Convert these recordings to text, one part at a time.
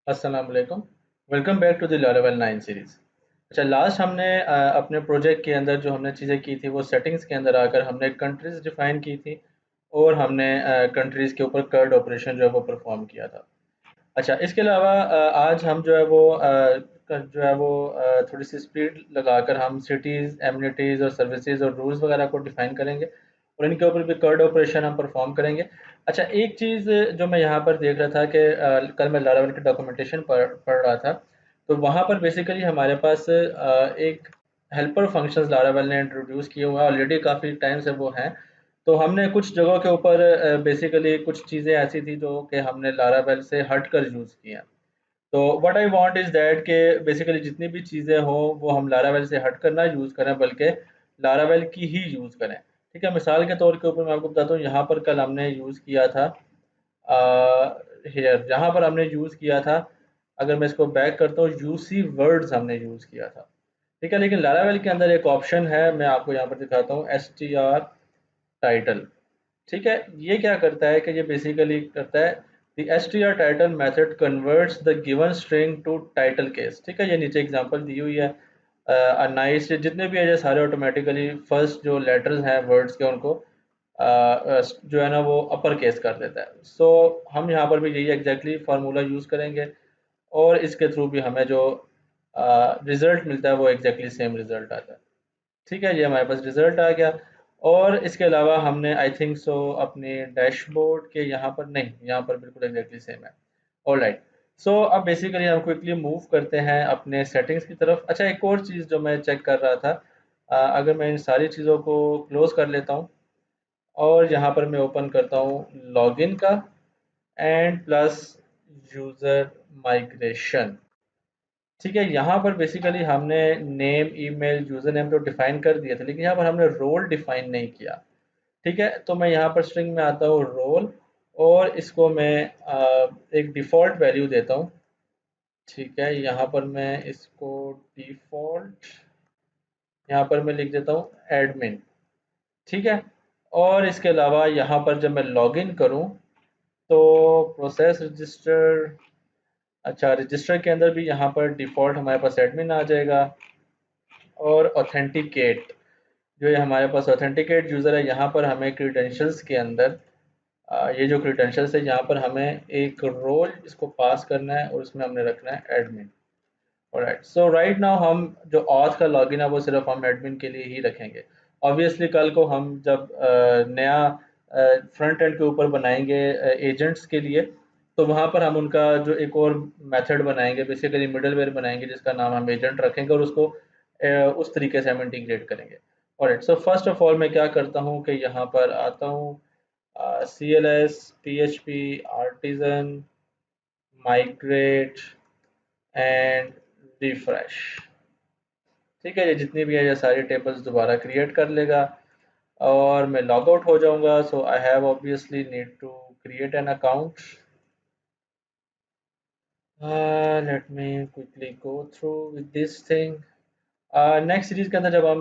अस्सलाम वालेकुम। Welcome back to the Laravel 9 series. अच्छा, लास्ट हमने अपने प्रोजेक्ट के अंदर जो हमने चीज़ें की थी वो सेटिंग्स के अंदर आकर हमने कंट्रीज़ डिफ़ाइन की थी और हमने कंट्रीज़ के ऊपर कर्ड ऑपरेशन जो है वो परफॉर्म किया था। अच्छा, इसके अलावा आज हम जो है वो थोड़ी सी स्पीड लगाकर हम सिटीज़, एमिनिटीज़ और सर्विसेज और रूल्स वगैरह को डिफ़ाइन करेंगे और इनके ऊपर भी कर्ड ऑपरेशन हम परफॉर्म करेंगे। अच्छा, एक चीज़ जो मैं यहाँ पर देख रहा था कि कल मैं लारावेल की डॉक्यूमेंटेशन पढ़ रहा था, तो वहाँ पर बेसिकली हमारे पास एक हेल्पर फंक्शंस लारावेल ने इंट्रोड्यूस किए हुए हैं, ऑलरेडी काफ़ी टाइम से वो हैं। तो हमने कुछ जगहों के ऊपर बेसिकली कुछ चीज़ें ऐसी थी जो कि हमने लारावेल से हट कर यूज़ की हैं। तो what I want is that कि बेसिकली जितनी भी चीज़ें हों वो हम लारावेल से हट कर ना यूज़ करें, बल्कि लारावेल की ही यूज़ करें। ठीक है? मिसाल के तौर के ऊपर मैं आपको बताता हूँ, यहाँ पर कल हमने यूज़ किया था हियर जहाँ पर हमने यूज़ किया था, अगर मैं इसको बैक करता हूँ, यूसी वर्ड्स हमने यूज़ किया था। ठीक है? लेकिन लारावेल के अंदर एक ऑप्शन है, मैं आपको यहाँ पर दिखाता हूँ, एसटीआर टाइटल। ठीक है? ये क्या करता है कि ये बेसिकली करता है, the STR title method converts the given string to title case. ठीक है? ये नीचे एग्जांपल दी हुई है। नाइस जितने भी है ये सारे ऑटोमेटिकली फर्स्ट जो लेटर्स हैं वर्ड्स के उनको जो है ना वो अपर केस कर देता है। सो हम यहाँ पर भी यही एग्जैक्टली फार्मूला यूज़ करेंगे और इसके थ्रू भी हमें जो रिजल्ट मिलता है वो एग्जैक्टली सेम रिजल्ट आता है। ठीक है, ये हमारे पास रिजल्ट आ गया। और इसके अलावा हमने आई थिंक सो अपने डैशबोर्ड के यहाँ पर नहीं, यहाँ पर बिल्कुल एग्जैक्टली सेम है। ऑलराइट, सो अब बेसिकली हम क्विकली मूव करते हैं अपने सेटिंग्स की तरफ। अच्छा, एक और चीज़ जो मैं चेक कर रहा था, अगर मैं इन सारी चीज़ों को क्लोज कर लेता हूँ और यहाँ पर मैं ओपन करता हूँ लॉगिन का एंड प्लस यूज़र माइग्रेशन। ठीक है, यहाँ पर बेसिकली हमने नेम, ईमेल, यूज़र नेम तो डिफ़ाइन कर दिया था, लेकिन यहाँ पर हमने रोल डिफ़ाइन नहीं किया। ठीक है, तो मैं यहाँ पर स्ट्रिंग में आता हूँ रोल और इसको मैं एक डिफ़ॉल्ट वैल्यू देता हूँ। ठीक है, यहाँ पर मैं इसको डिफ़ॉल्ट यहाँ पर मैं लिख देता हूँ एडमिन। ठीक है, और इसके अलावा यहाँ पर जब मैं लॉगिन करूँ तो प्रोसेस रजिस्टर, अच्छा रजिस्टर के अंदर भी यहाँ पर डिफ़ॉल्ट हमारे पास एडमिन आ जाएगा। और ऑथेंटिकेट, जो ये हमारे पास ऑथेंटिकेट यूज़र है, यहाँ पर हमें क्रीडेंशियल्स के अंदर ये जो क्रीडेंशियल्स है यहाँ पर हमें एक रोल इसको पास करना है और उसमें हमने रखना है एडमिन। ऑलराइट, सो राइट नाउ हम जो ऑथ का लॉगिन है वो सिर्फ हम एडमिन के लिए ही रखेंगे। ऑब्वियसली कल को हम जब नया फ्रंट एंड के ऊपर बनाएंगे एजेंट्स के लिए, तो वहाँ पर हम उनका जो एक और मेथड बनाएंगे, बेसिकली मिडलवेयर बनाएंगे जिसका नाम हम एजेंट रखेंगे और उसको उस तरीके से हम इंटीग्रेट करेंगे। Alright, so first of all मैं क्या करता हूँ कि यहाँ पर आता हूँ, CLS PHP artisan migrate and refresh. ठीक है, ये जितनी भी है ये सारी टेबल्स दोबारा क्रिएट कर लेगा और मैं लॉग आउट हो जाऊंगा। So I have obviously need to create an account. Let me quickly go through with this thing. Next series के अंदर जब हम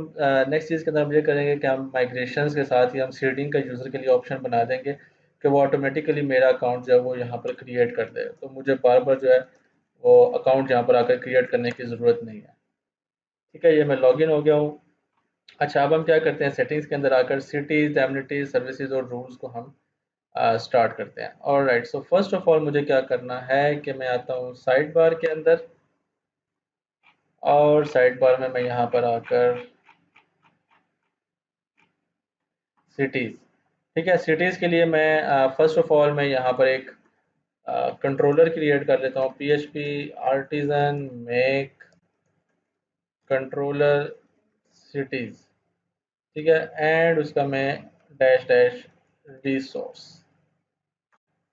नेक्स्ट सीरीज के अंदर हम ये करेंगे कि हम माइग्रेशंस के साथ ही हम सीडिंग का यूज़र के लिए ऑप्शन बना देंगे कि वो ऑटोमेटिकली मेरा अकाउंट जो है वो यहाँ पर क्रिएट कर दे, तो मुझे बार बार जो है वो अकाउंट यहाँ पर आकर क्रिएट करने की ज़रूरत नहीं है। ठीक है, ये मैं लॉगिन हो गया हूँ। अच्छा, अब हम क्या करते हैं, सेटिंग्स के अंदर आकर सिटीज़, एमिनिटीज़, सर्विसेज और रूल्स को हम स्टार्ट करते हैं। Alright, so first of all मुझे क्या करना है कि मैं आता हूँ साइड बार के अंदर और साइड बार में मैं यहाँ पर आकर सिटीज़, ठीक है, सिटीज़ के लिए मैं फर्स्ट ऑफ ऑल मैं यहाँ पर एक कंट्रोलर क्रिएट कर लेता हूँ, PHP artisan make controller cities. ठीक है, एंड उसका मैं डैश डैश रिसोर्स।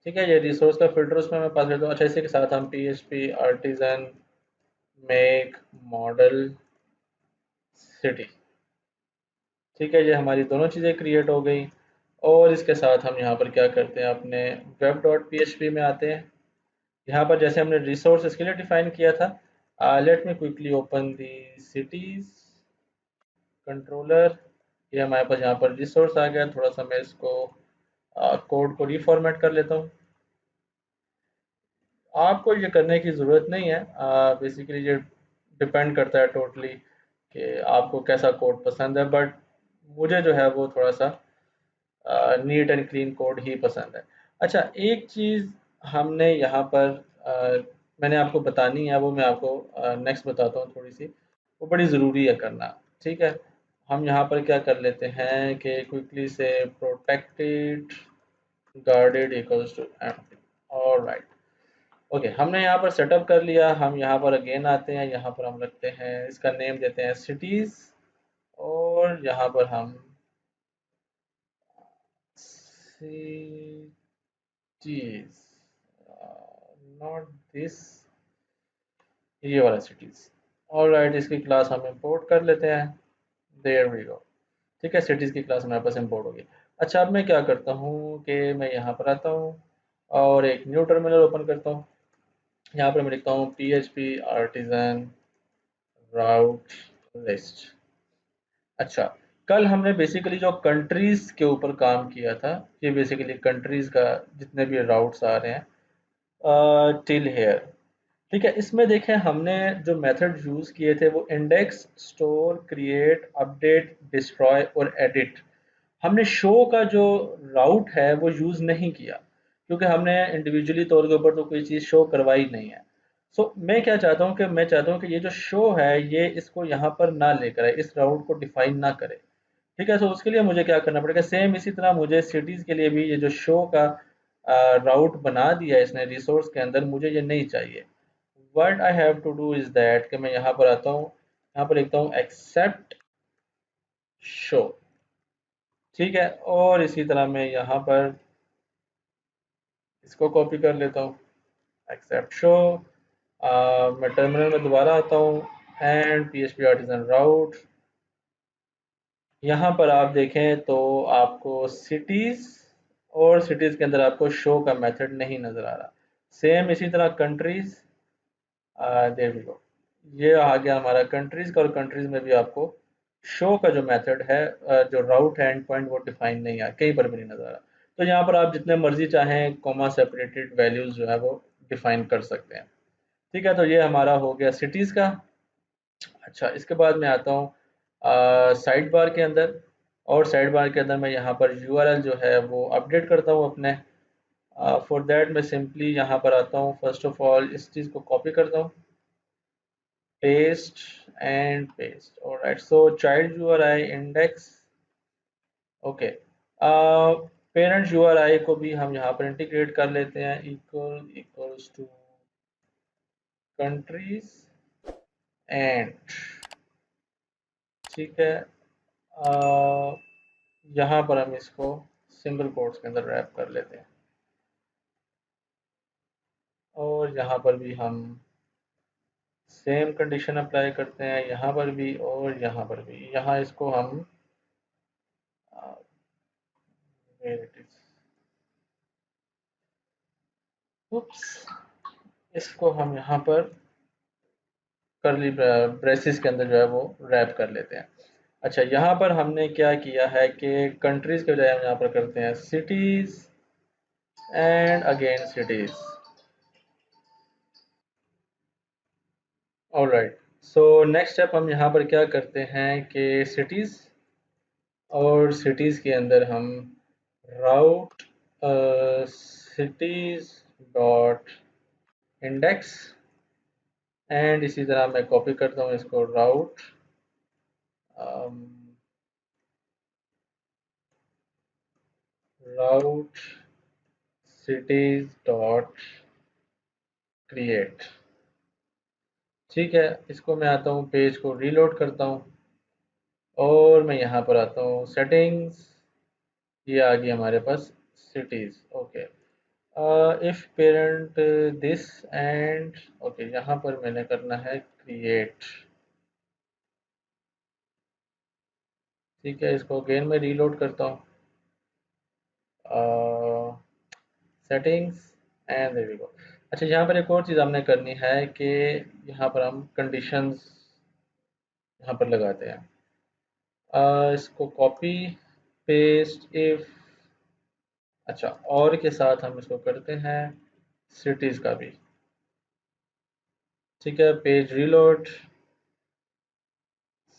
ठीक है, ये रिसोर्स का फ़िल्टर उसमें मैं पास करता हूँ। अच्छा, इसी के साथ हम PHP artisan make model city. ठीक है, ये हमारी दोनों चीज़ें क्रिएट हो गई और इसके साथ हम यहाँ पर क्या करते हैं, अपने वेब डॉट PHP में आते हैं। यहाँ पर जैसे हमने रिसोर्स इसके लिए डिफाइन किया था, लेट मी क्विकली ओपन दी सिटीज़ कंट्रोलर। ये हमारे पास यहाँ पर रिसोर्स आ गया। थोड़ा सा मैं इसको कोड को रीफॉर्मेट कर लेता हूँ। आपको ये करने की ज़रूरत नहीं है। बेसिकली ये डिपेंड करता है टोटली कि आपको कैसा कोड पसंद है, बट मुझे जो है वो थोड़ा सा नीट एंड क्लीन कोड ही पसंद है। अच्छा, एक चीज़ हमने यहाँ पर मैंने आपको बतानी है, वो मैं आपको नेक्स्ट बताता हूँ थोड़ी सी, वो बड़ी ज़रूरी है करना। ठीक है, हम यहाँ पर क्या कर लेते हैं कि क्विकली से protected guarded equals to empty. Alright, okay, हमने यहाँ पर सेटअप कर लिया। हम यहाँ पर अगेन आते हैं, यहाँ पर हम रखते हैं, इसका नेम देते हैं सिटीज़, और यहाँ पर हम सिटीज़, नॉट दिस, ये वाला सिटीज़। ऑलराइट, इसकी क्लास हम इंपोर्ट कर लेते हैं। There we go. ठीक है, सिटीज़ की क्लास हमारे पास इंपोर्ट होगी। अच्छा, अब मैं क्या करता हूँ कि मैं यहाँ पर आता हूँ और एक न्यू टर्मिनल ओपन करता हूँ। यहाँ पर मैं लिखता हूँ PHP आर्टिज़न राउट लिस्ट। अच्छा, कल हमने बेसिकली जो कंट्रीज़ के ऊपर काम किया था, ये बेसिकली कंट्रीज़ का जितने भी राउट्स आ रहे हैं टिल हेयर। ठीक है, इसमें देखें हमने जो मेथड यूज़ किए थे वो index, store, create, update, destroy और एडिट। हमने शो का जो राउट है वो यूज़ नहीं किया, क्योंकि हमने इंडिविजुअली तौर के ऊपर तो कोई चीज़ शो करवाई नहीं है। सो मैं क्या चाहता हूँ कि मैं चाहता हूँ कि ये जो शो है ये इसको यहाँ पर ना लेकर आए, इस राउट को डिफाइन ना करे। ठीक है, सो उसके लिए मुझे क्या करना पड़ेगा, सेम इसी तरह मुझे सिटीज़ के लिए भी ये जो शो का राउट बना दिया है इसने रिसोर्स के अंदर, मुझे ये नहीं चाहिए। What I have to do is that कि मैं यहाँ पर आता हूँ, यहाँ पर लिखता हूँ एक्सेप्ट शो। ठीक है, और इसी तरह मैं यहाँ पर इसको कॉपी कर लेता हूँ, एक्सेप्ट शो। मैं टर्मिनल में दोबारा आता हूँ एंड PHP आर्टिजन राउट। यहाँ पर आप देखें तो आपको सिटीज़, और सिटीज़ के अंदर आपको शो का मेथड नहीं नज़र आ रहा। सेम इसी तरह कंट्रीज़, देयर वी गो, ये आ गया हमारा कंट्रीज़ का, और कंट्रीज़ में भी आपको शो का जो मेथड है जो राउट है एंड पॉइंट वो डिफाइन नहीं है, कहीं पर भी नहीं नज़र आ रहा। तो यहाँ पर आप जितने मर्जी चाहें कॉमा सेपरेटेड वैल्यूज़ जो है वो डिफाइन कर सकते हैं। ठीक है, तो ये हमारा हो गया सिटीज़ का। अच्छा, इसके बाद मैं आता हूँ साइड बार के अंदर, और साइड बार के अंदर मैं यहाँ पर URL जो है वो अपडेट करता हूँ अपने। फॉर दैट मैं सिंपली यहाँ पर आता हूँ, फर्स्ट ऑफ ऑल इस चीज़ को कॉपी करता हूँ, paste and paste. Alright, so child URI index, okay, parent URI को भी हम यहाँ पर इंटीग्रेट कर लेते हैं, इक्वल्स टू कंट्रीज एंड, ठीक है, यहाँ पर हम इसको सिंगल कोट्स के अंदर रैप कर लेते हैं, और यहाँ पर भी हम सेम कंडीशन अप्लाई करते हैं, यहाँ पर भी और यहाँ पर भी। यहाँ इसको हम where it is, oops, इसको हम यहाँ पर करली ब्रेसिस के अंदर जो है वो रैप कर लेते हैं। अच्छा, यहाँ पर हमने क्या किया है कि कंट्रीज़ के बजाय हम यहाँ पर करते हैं cities and again cities. Alright, so next step हम यहाँ पर क्या करते हैं कि सिटीज़, और सिटीज़ के अंदर हम राउट सिटीज़ डॉट इंडेक्स, एंड इसी तरह मैं कॉपी करता हूँ इसको, राउट राउट सिटीज़ डॉट क्रिएट। ठीक है, इसको मैं आता हूँ, पेज को रीलोड करता हूँ, और मैं यहाँ पर आता हूँ सेटिंग्स, ये आ गई हमारे पास cities. Okay, if parent this and, okay, यहाँ पर मैंने करना है क्रिएट। ठीक है, इसको अगेन मैं रीलोड करता हूँ, settings and there we go. अच्छा, यहाँ पर एक और चीज़ हमने करनी है कि यहाँ पर हम कंडीशंस यहाँ पर लगाते हैं, इसको कॉपी पेस्ट इफ, अच्छा, और के साथ हम इसको करते हैं सिटीज़ का भी। ठीक है, page reload,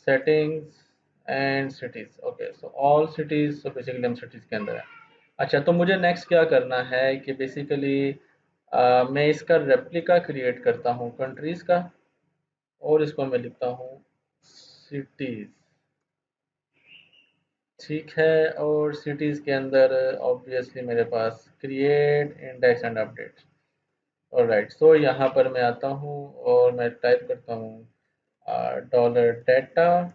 settings and cities. Okay, so all cities, so basically हम सिटीज के अंदर है। अच्छा, तो मुझे नेक्स्ट क्या करना है कि बेसिकली मैं इसका रेप्लिका क्रिएट करता हूँ कंट्रीज का, और इसको मैं लिखता हूँ सिटीज। ठीक है, और सिटीज के अंदर ऑब्वियसली मेरे पास create index and update. Alright, so यहाँ पर मैं आता हूँ और मैं टाइप करता हूँ dollar data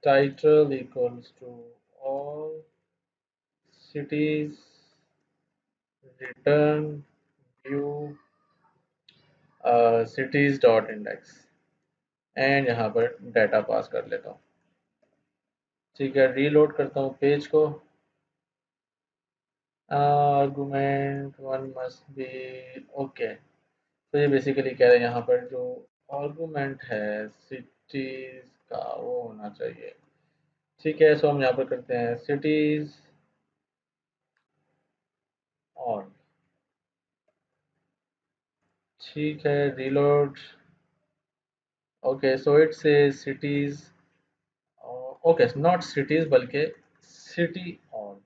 title equals to all cities return view cities dot index, and यहाँ पर डाटा पास कर लेता हूँ। ठीक है, रीलोड करता हूँ पेज को। Argument one must be, okay, तो ये बेसिकली कह रहे हैं यहाँ पर जो आर्गुमेंट है सिटीज का वो होना चाहिए। ठीक है, सो हम यहाँ पर करते हैं सिटीज ऑन। ठीक है, रीलोड। ओके, सो इट से सिटीज, ओके, नॉट सिटीज बल्कि सिटी ऑन।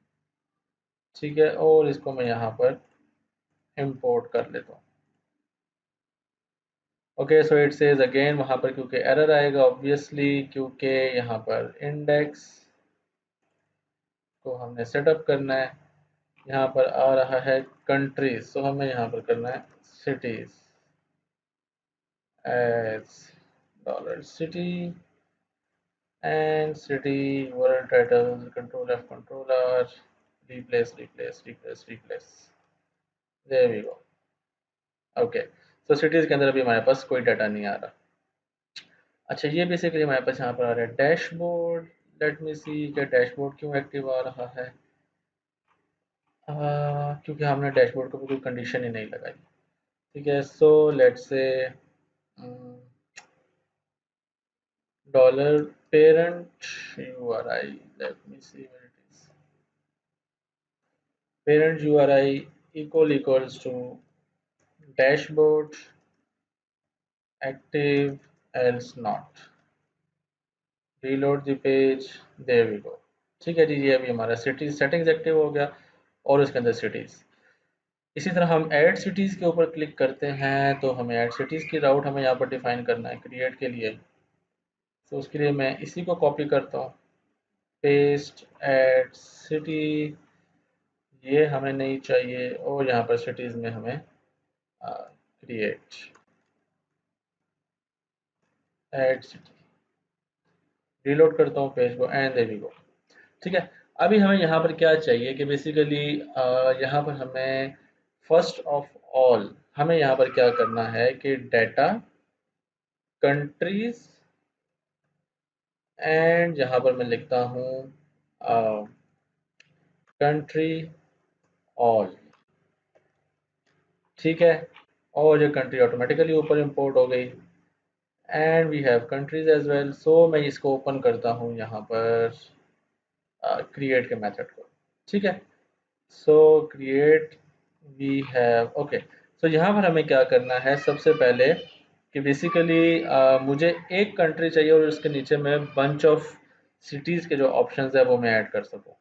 ठीक है, और इसको मैं यहाँ पर इंपोर्ट कर लेता हूँ। Okay, so it says again वहाँ पर क्योंकि एरर आएगा ऑब्वियसली, क्योंकि यहाँ पर इंडेक्स को हमने सेटअप करना है। यहाँ पर आ रहा है कंट्रीज, सो हमें यहाँ पर करना है cities as dollar city and city world title control F control R replace replace replace replace. There we go. Okay, so cities के अंदर अभी हमारे पास कोई डाटा नहीं आ रहा। अच्छा, ये बेसिकली हमारे पास यहाँ पर आ रहा है डैशबोर्ड। लेट मी सी क्या डैशबोर्ड क्यों एक्टिव आ रहा है। क्योंकि हमने डैशबोर्ड को भी कोई कंडीशन ही नहीं लगाई। ठीक है, so let's say dollar parent U R I, let me see where it is, parent U R I equals to dashboard active else not, reload the page, there we go. ठीक है जी, ये अभी हमारा cities settings active हो गया और उसके अंदर सिटीज। इसी तरह हम ऐड सिटीज के ऊपर क्लिक करते हैं तो हमें ऐड सिटीज की राउट हमें यहाँ पर डिफाइन करना है क्रिएट के लिए। तो उसके लिए मैं इसी को कॉपी करता हूँ, पेस्ट ऐड सिटी, ये हमें नहीं चाहिए, और यहाँ पर सिटीज में हमें क्रिएट ऐड सिटी। रीलोड करता हूँ पेज को एंड देयर वी गो। ठीक है, अभी हमें यहाँ पर क्या चाहिए कि बेसिकली यहाँ पर हमें फर्स्ट ऑफ ऑल हमें यहाँ पर क्या करना है कि डाटा कंट्रीज, एंड यहाँ पर मैं लिखता हूँ कंट्री ऑल। ठीक है, और ये कंट्री ऑटोमेटिकली ऊपर इंपोर्ट हो गई, and we have countries as well. So मैं इसको ओपन करता हूँ यहाँ पर क्रिएट के मेथड को। ठीक है, so create we have, okay, so यहाँ पर हमें क्या करना है सबसे पहले कि बेसिकली मुझे एक कंट्री चाहिए और उसके नीचे मैं बंच ऑफ सिटीज़ के जो ऑप्शंस है वो मैं ऐड कर सकूँ।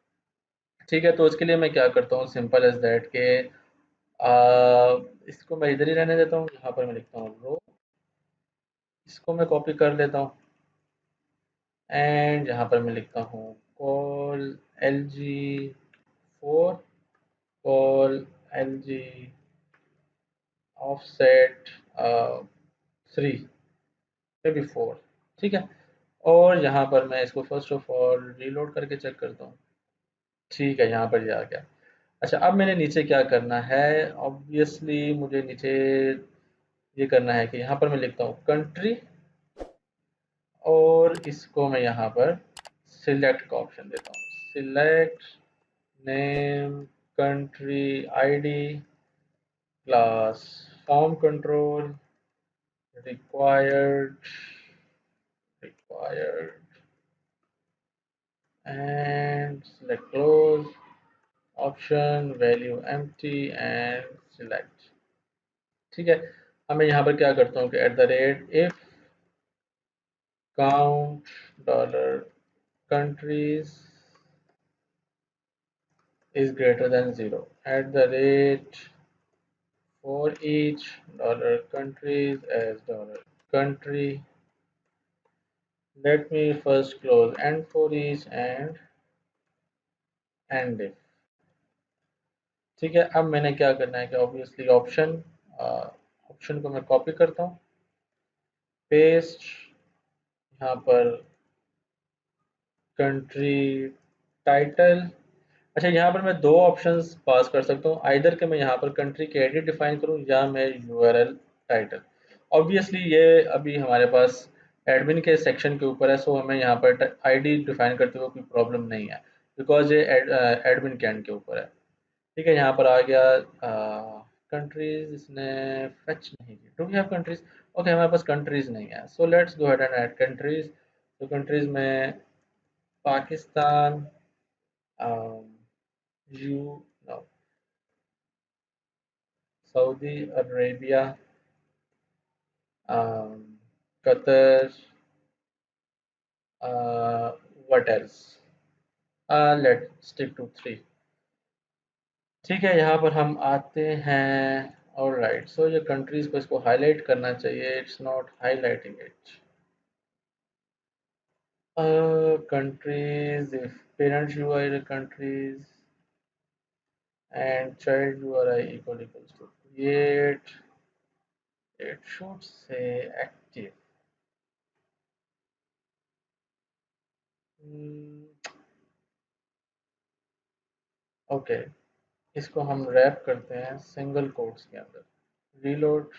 ठीक है, तो उसके लिए मैं क्या करता हूँ, सिंपल एज दैट के इसको मैं इधर ही रहने देता हूँ, यहाँ पर मैं लिखता हूँ रो, इसको मैं कॉपी कर लेता हूँ, एंड यहाँ पर मैं लिखता हूँ call L G 4, call L G offset 3, may be 4। ठीक है, और यहाँ पर मैं इसको फर्स्ट ऑफ ऑल रीलोड करके चेक करता हूँ। ठीक है, यहाँ पर ये आ गया। अच्छा, अब मैंने नीचे क्या करना है, ऑब्वियसली मुझे नीचे ये करना है कि यहाँ पर मैं लिखता हूँ कंट्री, और इसको मैं यहाँ पर सिलेक्ट का ऑप्शन देता हूँ, select name country ID class form control required required and select close option value empty and select। ठीक है, अब मैं यहाँ पर क्या करता हूँ कि eight the rate if count dollar countries is greater than 0 at the rate for each dollar countries as dollar country. Let me first close and for each and if. ठीक है, अब मैंने क्या करना है कि ऑब्वियसली ऑप्शन को मैं कॉपी करता हूँ, पेस्ट यहाँ पर कंट्री टाइटल। अच्छा, यहाँ पर मैं दो ऑप्शंस पास कर सकता हूँ, आइदर कि मैं यहाँ पर कंट्री के एडिट डिफाइन करूँ या मैं यूआरएल टाइटल। ऑब्वियसली ये अभी हमारे पास एडमिन के सेक्शन के ऊपर है, सो हमें यहाँ पर आईडी डिफाइन करते हुए कोई प्रॉब्लम नहीं है, बिकॉज ये एडमिन के एंड के ऊपर है। ठीक है, यहाँ पर आ गया कंट्रीज, इसने फेच नहीं की। Do we have countries? Okay, हमारे पास कंट्रीज नहीं है, so let's go ahead and add countries. तो कंट्रीज में Pakistan, you know Saudi Arabia, Qatar, what else, let stick to 3। ठीक है, यहाँ पर हम आते हैं। ऑलराइट, सो ये कंट्रीज को इसको हाईलाइट करना चाहिए, it's not highlighting it. countries, if parent URI countries and child URI equals to create, it should say active. Okay, इसको हम रैप करते हैं सिंगल कोट्स के अंदर, रीलोड,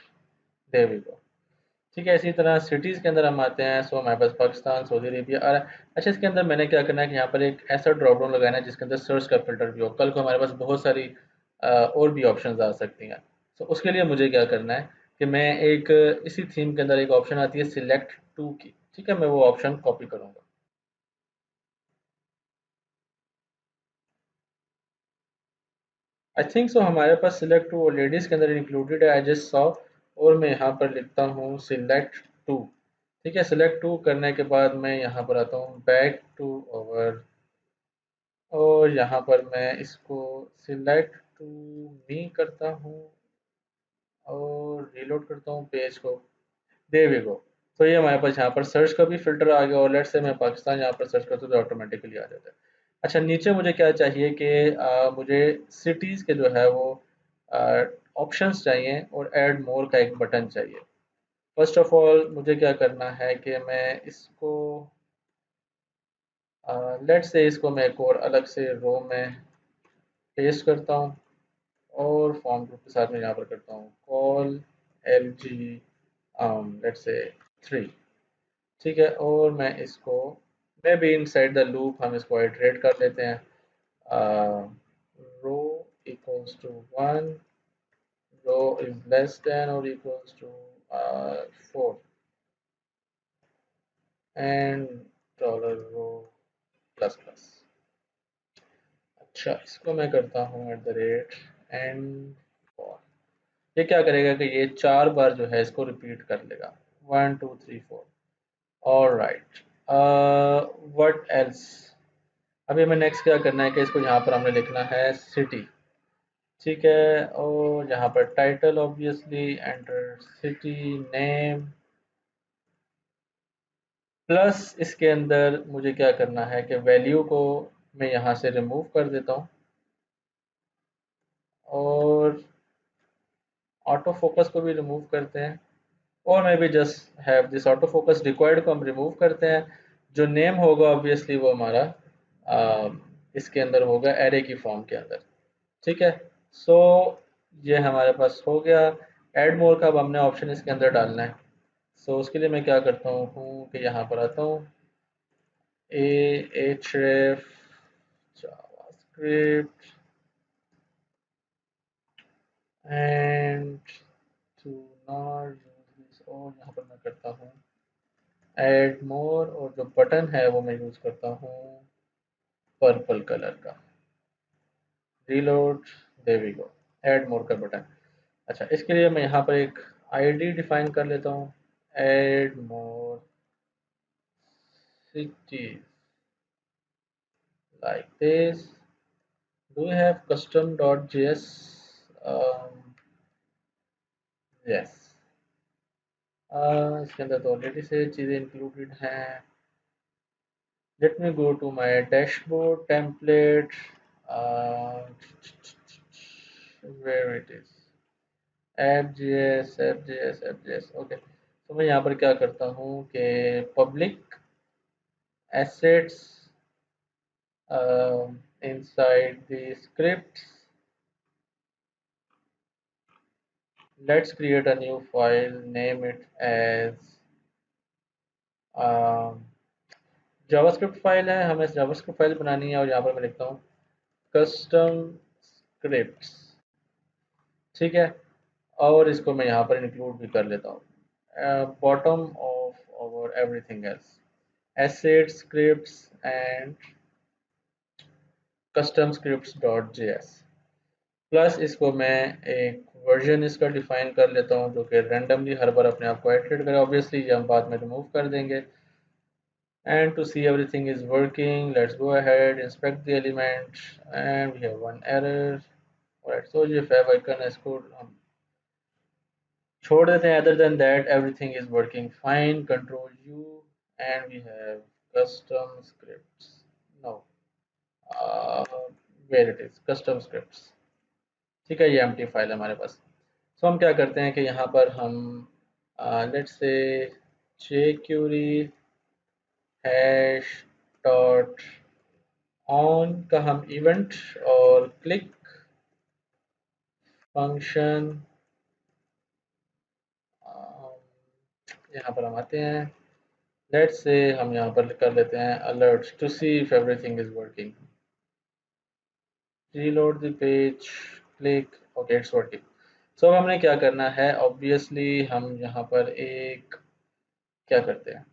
देयर वी गो। ठीक है, इसी तरह सिटीज़ के अंदर हम आते हैं। सो हमारे पास पाकिस्तान, सऊदी अरेबिया और अच्छा, इसके अंदर मैंने क्या करना है कि यहाँ पर एक ऐसा ड्रॉप डाउन लगाना है जिसके अंदर सर्च का फिल्टर भी हो। कल को हमारे पास बहुत सारी और भी ऑप्शंस आ सकती हैं। सो उसके लिए मुझे क्या करना है कि मैं एक इसी थीम के अंदर एक ऑप्शन आती है सिलेक्ट टू की। ठीक है, मैं वो ऑप्शन कॉपी करूँगा। आई थिंक सो हमारे पास सिलेक्ट टू लेडीज़ के अंदर इंक्लूडेड है, आई जस्ट सॉ। और मैं यहाँ पर लिखता हूँ सिलेक्ट टू। ठीक है, सिलेक्ट टू करने के बाद मैं यहाँ पर आता हूँ बैक टू ओवर, और यहाँ पर मैं इसको सिलेक्ट टू मी करता हूँ और रीलोड करता हूँ पेज को। There we go. तो ये हमारे पास यहाँ पर सर्च का भी फिल्टर आ गया, और लेट्स से मैं पाकिस्तान यहाँ पर सर्च करता हूँ तो ऑटोमेटिकली आ जाता है। अच्छा, नीचे मुझे क्या चाहिए कि मुझे सिटीज़ के जो है वो ऑप्शंस चाहिए और ऐड मोर का एक बटन चाहिए। फर्स्ट ऑफ ऑल मुझे क्या करना है कि मैं इसको लेट्स से इसको मैं एक और अलग से रो में पेस्ट करता हूँ, और फॉर्म ग्रुप के साथ में यहाँ पर करता हूँ call L G let's say 3। ठीक है, और मैं इसको maybe inside the loop हम इसको आइटरेट कर लेते हैं। Row equals to 1, row is less than और equals to 4 and dollar row plus plus. अच्छा, इसको मैं करता हूँ at the rate and for. ये क्या करेगा कि ये 4 बार जो है इसको रिपीट कर लेगा, 1 2 3 4। Alright, what else? अभी हमें नेक्स्ट क्या करना है कि इसको यहाँ पर हमने लिखना है सिटी। ठीक है, और यहाँ पर title obviously enter city name, plus इसके अंदर मुझे क्या करना है कि वैल्यू को मैं यहाँ से रिमूव कर देता हूँ, और ऑटो फोकस को भी रिमूव करते हैं, और may be just have this auto focus required को हम रिमूव करते हैं। जो नेम होगा ऑब्वियसली वो हमारा इसके अंदर होगा एरे की फॉर्म के अंदर। ठीक है, सो ये हमारे पास हो गया। ऐड मोर का अब हमने ऑप्शन इसके अंदर डालना है। सो उसके लिए मैं क्या करता हूँ कि यहाँ पर आता हूँ a href JavaScript and to not use this, और यहाँ पर मैं करता हूँ ऐड मोर, और जो बटन है वो मैं यूज़ करता हूँ पर्पल कलर का, reload, there we go, add more का बटन। अच्छा, इसके लिए मैं यहाँ पर एक आईडी डिफाइन कर लेता हूँ, add more cities like this. Do we have custom.js? um, yes. इसके अंदर तो ऑलरेडी से चीज़ें इंक्लूडेड हैं. Let me go to my dashboard template. uh, where it is, app.js. Okay, तो मैं यहाँ पर क्या करता हूँ कि public assets inside the scripts. Let's create a new file, name it as JavaScript file है, हमें जावास्क्रिप्ट फाइल बनानी है और यहाँ पर मैं लिखता हूँ कस्टम स्क्रिप्ट्स. ठीक है, और इसको मैं यहाँ पर इंक्लूड भी कर लेता हूँ बॉटम ऑफ और everything else, asset scripts and custom scripts dot JS. Plus इसको मैं एक वर्जन इसका डिफाइन कर लेता हूँ जो कि रैंडमली हर बार अपने आप को एडिट करे. ऑब्वियसली ये हम बाद में रिमूव कर देंगे. And to see everything is working, let's go ahead, inspect the element, and we have one error. Alright, so ये fav icon इसको हम छोड़ देते हैं. Other than that, everything is working fine. Control U, and we have custom scripts. No, uh, where it is, custom scripts. ठीक है, ये empty file है हमारे पास. So हम क्या करते हैं कि यहाँ पर हम let's say jQuery hash dot on का हम इवेंट और क्लिक फंक्शन यहाँ पर हम आते हैं. लेट्स से हम यहाँ पर कर लेते हैं alert to see if everything is working. Reload the page, click, okay it's working. So अब हमने क्या करना है, ऑब्वियसली हम यहाँ पर एक क्या करते हैं,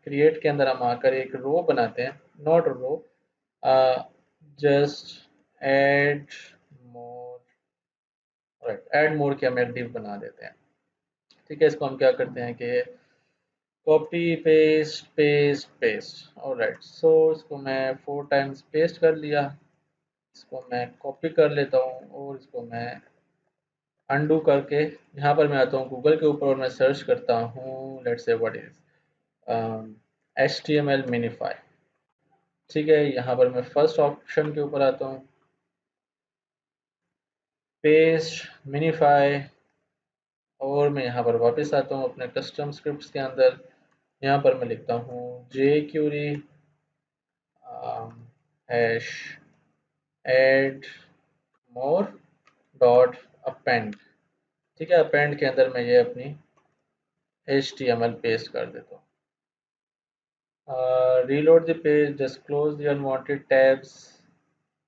क्रिएट के अंदर हम आकर एक रो बनाते हैं, not row, just add more. Right, add more के हम एक डिव बना देते हैं. ठीक है, इसको हम क्या करते हैं कि copy paste paste paste. Alright, so इसको मैं 4 टाइम्स पेस्ट कर लिया. इसको मैं कॉपी कर लेता हूँ और इसको मैं अनडू करके यहाँ पर मैं आता हूँ गूगल के ऊपर और मैं सर्च करता हूँ लेट्स से व्हाट इज HTML मिनीफाई. ठीक है, यहाँ पर मैं फर्स्ट ऑप्शन के ऊपर आता हूँ, पेस्ट मिनीफाई, और मैं यहाँ पर वापस आता हूँ अपने कस्टम स्क्रिप्ट्स के अंदर. यहाँ पर मैं लिखता हूँ jQuery hash add more dot append. ठीक है, अपेंड के अंदर मैं ये अपनी HTML पेस्ट कर देता हूँ. Reload the page, just close the unwanted tabs,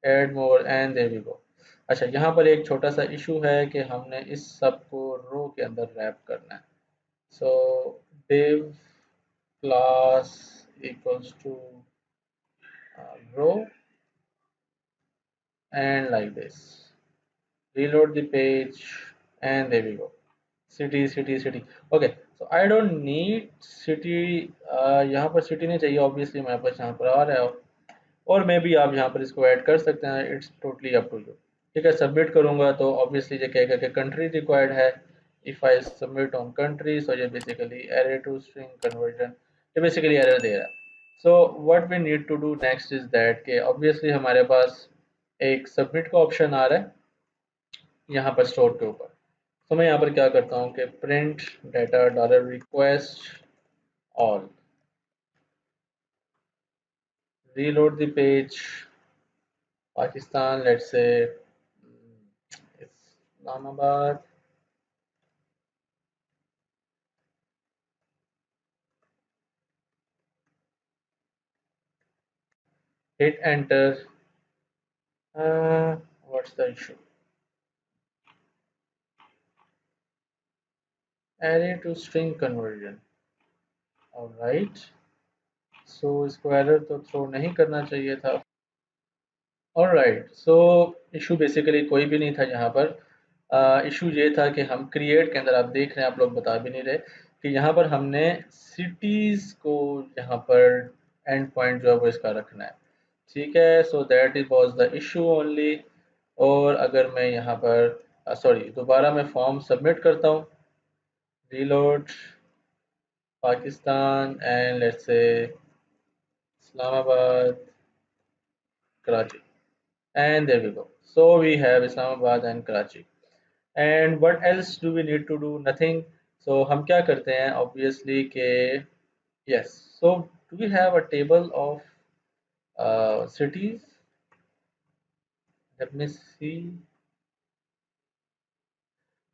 add more, and there we go. अच्छा, यहाँ पर एक छोटा सा इशू है कि हमने इस सब को रो के अंदर रैप करना है. सो div class equals to row and like this. Reload the page and there we go. City. Okay, so I don't need city. यहाँ पर city नहीं चाहिए, obviously मेरे पास यहाँ पर आ रहा है और मे भी आप यहाँ पर इसको ऐड कर सकते हैं. It's totally up to you. ठीक है, सबमिट करूँगा तो ऑब्वियसली ये कहेगा कि कंट्री रिक्वायर्ड है. If I submit on country, so ये basically error to string conversion, ये बेसिकली एरर दे रहा है. So what we need to do next is that कि ऑब्वियसली हमारे पास एक सबमिट का ऑप्शन आ रहा है यहाँ पर स्टोर के ऊपर. तो मैं यहाँ पर क्या करता हूँ कि print data dollar request all, reload the page, Pakistan, let's say Islamabad, hit enter. What's the issue? Array to string conversion. All right, so इसको एरर तो थ्रो नहीं करना चाहिए था. All right, so issue basically कोई भी नहीं था यहाँ पर. इशू ये था कि हम क्रिएट के अंदर आप देख रहे हैं, आप लोग बता भी नहीं रहे कि यहाँ पर हमने सिटीज़ को यहाँ पर एंड पॉइंट जो है वो इसका रखना है। ठीक है, so that is was the issue only. और अगर मैं यहाँ पर सॉरी दोबारा मैं फॉर्म सबमिट करता हूँ, reload Pakistan and let's say Islamabad Karachi, and there we go. So we have Islamabad and Karachi. And what else do we need to do? Nothing. So हम क्या करते हैं obviously के yes. So do we have a table of cities? Let me see.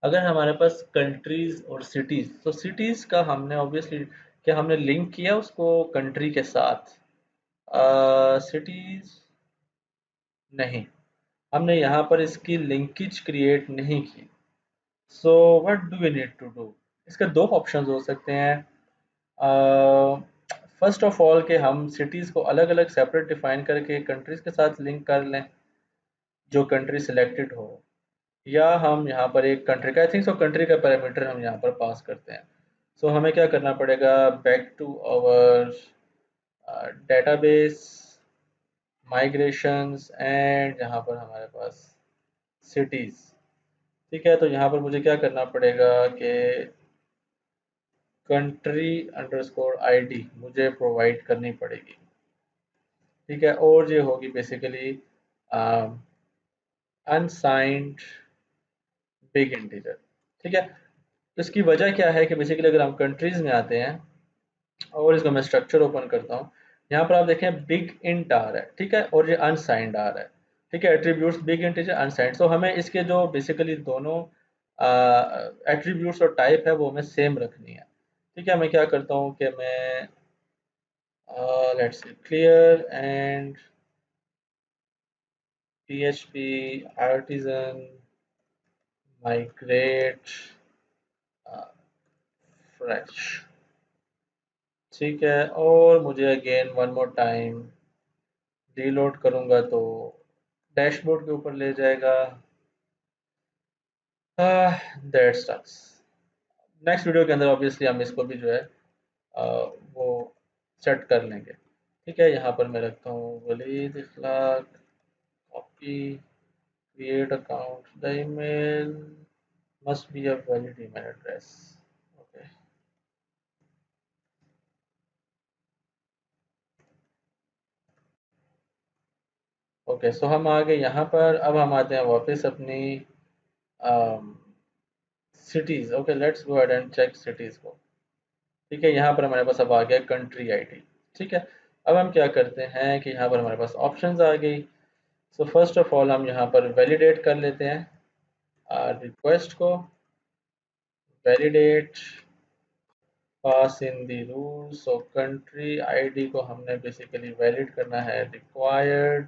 अगर हमारे पास countries और cities, तो सिटीज का हमने ऑब्वियसली क्या हमने लिंक किया उसको कंट्री के साथ, सिटीज नहीं, हमने यहाँ पर इसकी लिंकेज क्रिएट नहीं की। So what do we need to do? इसके दो ऑप्शंस हो सकते हैं। फर्स्ट ऑफ ऑल कि हम सिटीज़ को अलग अलग सेपरेट डिफाइन करके कंट्रीज़ के साथ लिंक कर लें जो कंट्री सिलेक्टेड हो, या हम यहाँ पर एक कंट्री का आई थिंक सो कंट्री का पैरामीटर हम यहाँ पर पास करते हैं। सो हमें क्या करना पड़ेगा, back to our database migrations and यहाँ पर हमारे पास सिटीज़। ठीक है, तो यहाँ पर मुझे क्या करना पड़ेगा कि कंट्री अंडरस्कोर आईडी मुझे प्रोवाइड करनी पड़ेगी। ठीक है, और ये होगी बेसिकली अनसाइंड बिग इंटीजर। ठीक है, तो इसकी वजह क्या है कि बेसिकली अगर हम कंट्रीज में आते हैं और इसको मैं स्ट्रक्चर ओपन करता हूँ, यहाँ पर आप देखें बिग इंट आ रहा है, ठीक है, और ये अनसाइंड आ रहा है। ठीक है, एट्रीब्यूट्स बिग इंटीजर अनसाइंड, तो हमें इसके जो बेसिकली दोनों एट्रीब्यूट्स और टाइप है वो हमें सेम रखनी है। ठीक है, मैं क्या करता हूँ कि मैं let's see clear and PHP artisan migrate uh, fresh। ठीक है, और मुझे again one more time reload करूंगा तो डैशबोर्ड के ऊपर ले जाएगा। दैट स्टक्स। नेक्स्ट वीडियो के अंदर ऑब्वियसली हम इसको भी जो है वो सेट कर लेंगे। ठीक है, यहाँ पर मैं रखता हूँ वलीद इखलाक, copy, create account, the email must be a valid email address। okay, okay, so हम आ गए यहाँ पर। अब हम आते हैं वापस अपनी cities. Okay, let's go ahead and check cities को। ठीक है, यहाँ पर हमारे पास अब आ गया कंट्री आईडी। ठीक है, अब हम क्या करते हैं कि यहाँ पर हमारे पास ऑप्शंस आ गई। सो फर्स्ट ऑफ ऑल हम यहाँ पर वैलिडेट कर लेते हैं रिक्वेस्ट को, वैलिडेट पास इन दी रूल्स। सो कंट्री आईडी को हमने बेसिकली वैलिड करना है required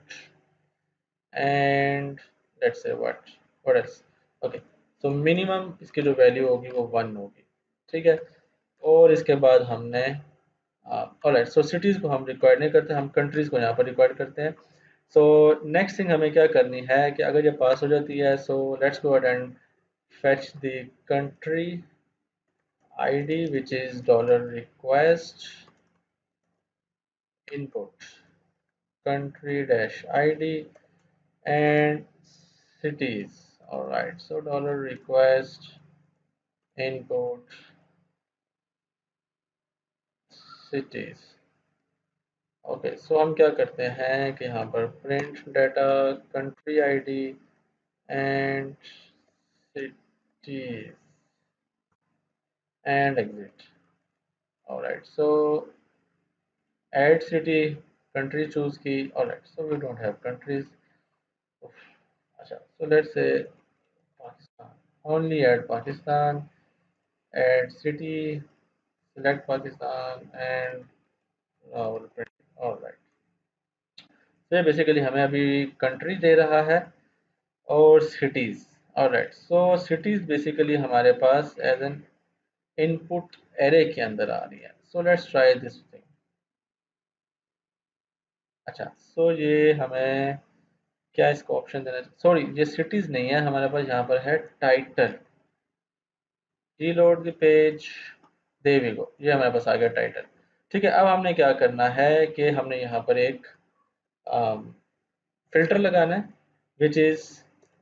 and let's say what else. Okay, तो मिनिमम इसकी जो वैल्यू होगी वो 1 होगी। ठीक है, और इसके बाद हमने ऑलराइट, सो सिटीज़ को हम रिक्वायर्ड नहीं करते, हम कंट्रीज़ को यहाँ पर रिक्वायर्ड करते हैं। सो नेक्स्ट थिंग हमें क्या करनी है कि अगर ये पास हो जाती है, so let's go ahead and fetch the country id which is dollar request input country dash id and cities। all right, so dollar request input cities। Okay, so हम क्या करते हैं कि यहाँ पर print data country ID and cities and exit। all right, so add city, country choose की। all right, so we don't have countries। अच्छा, so let's say Pakistan, only add Pakistan, add city, select Pakistan and Rawalpindi। all right, so ये basically हमें अभी country दे रहा है और cities. all right, so cities basically हमारे पास as an input array के अंदर आ रही है। so let's try this thing। अच्छा, so ये हमें क्या इसको ऑप्शन देना, सॉरी ये सिटीज नहीं है हमारे पास, यहाँ पर है title. Reload the page, there we go, ये हमारे पास आ गया टाइटल। ठीक है, अब हमने क्या करना है कि हमने यहाँ पर एक फिल्टर लगाना है, which is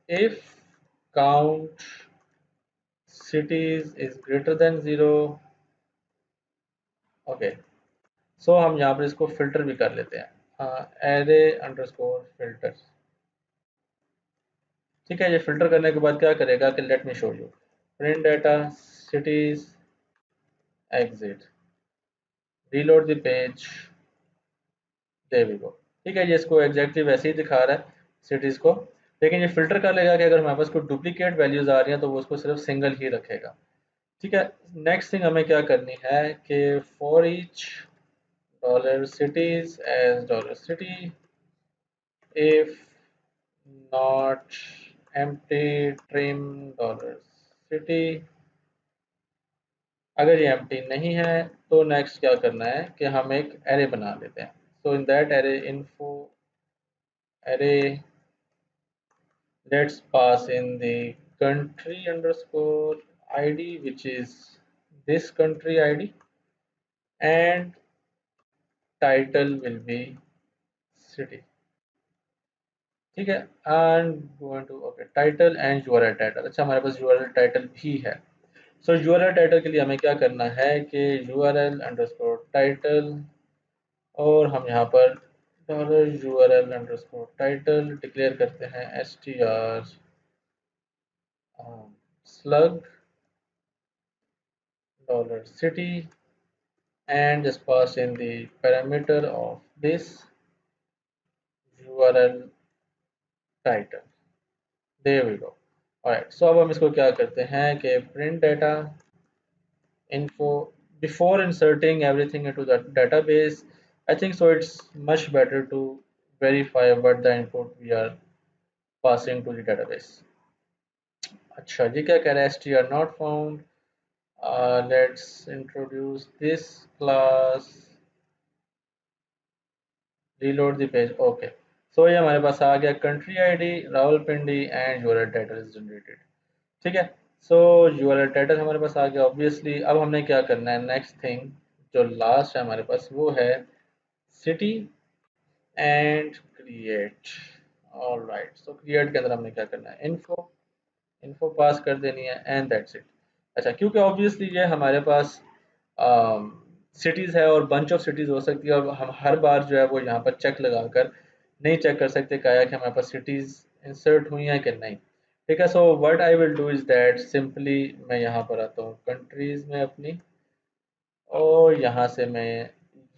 if count cities is greater than 0। Okay, so हम यहाँ पर इसको फिल्टर भी कर लेते हैं, एरे अंडरस्कोर फिल्टर। ठीक है, ये फिल्टर करने के बाद क्या करेगा कि let me show you, print data cities exit, reload the page, there we go. ठीक है, ये इसको एग्जैक्टली वैसे ही दिखा रहा है सिटीज़ को, लेकिन ये फिल्टर कर लेगा कि अगर हमारे पास कोई डुप्लीकेट वैल्यूज़ आ रही हैं तो वो उसको सिर्फ सिंगल ही रखेगा। ठीक है, नेक्स्ट थिंग हमें क्या करनी है कि for each dollar cities as dollar city if not empty trim dollar city, अगर ये empty नहीं है तो नेक्स्ट क्या करना है कि हम एक एरे बना लेते हैं। So in that array info array, let's pass in the country underscore id, which is this country id, and title will be city। ठीक है, and going to okay title and URL title. अच्छा, हमारे पास URL title भी है। सो URL title के लिए हमें क्या करना है कि यूआरएल अंडरस्कोर टाइटल, और हम यहाँ पर dollar URL underscore title declare करते हैं str slug dollar city and just pass in the parameter of this URL title, there we go। alright, so अब हम इसको क्या करते हैं कि print data info, before inserting everything into the database, I think so it's much better to verify what the input we are passing to the database। अच्छा, ये क्या कह रहा है, str not found, let's introduce this class, reload the page। Okay, so ये हमारे पास आ गया country id Rawalpindi and URL title is generated। ठीक है, सो URL title हमारे पास आ गया ऑब्वियसली। अब हमने क्या करना है, नेक्स्ट थिंग जो लास्ट है हमारे पास वो है city and create. Alright, so create के अंदर हमने क्या करना है, इन्फो, इन्फो पास कर देनी है एंड दैट्स इट। अच्छा, क्योंकि ऑब्वियसली ये हमारे पास सिटीज़ है और बंच ऑफ सिटीज़ हो सकती है, और हम हर बार जो है वो यहाँ पर चेक लगाकर नहीं चेक कर सकते क्या कि हमारे पास सिटीज़ इंसर्ट हुई हैं कि नहीं। ठीक है, so what I will do is that simply मैं यहाँ पर आता हूँ कंट्रीज़ में अपनी, और यहाँ से मैं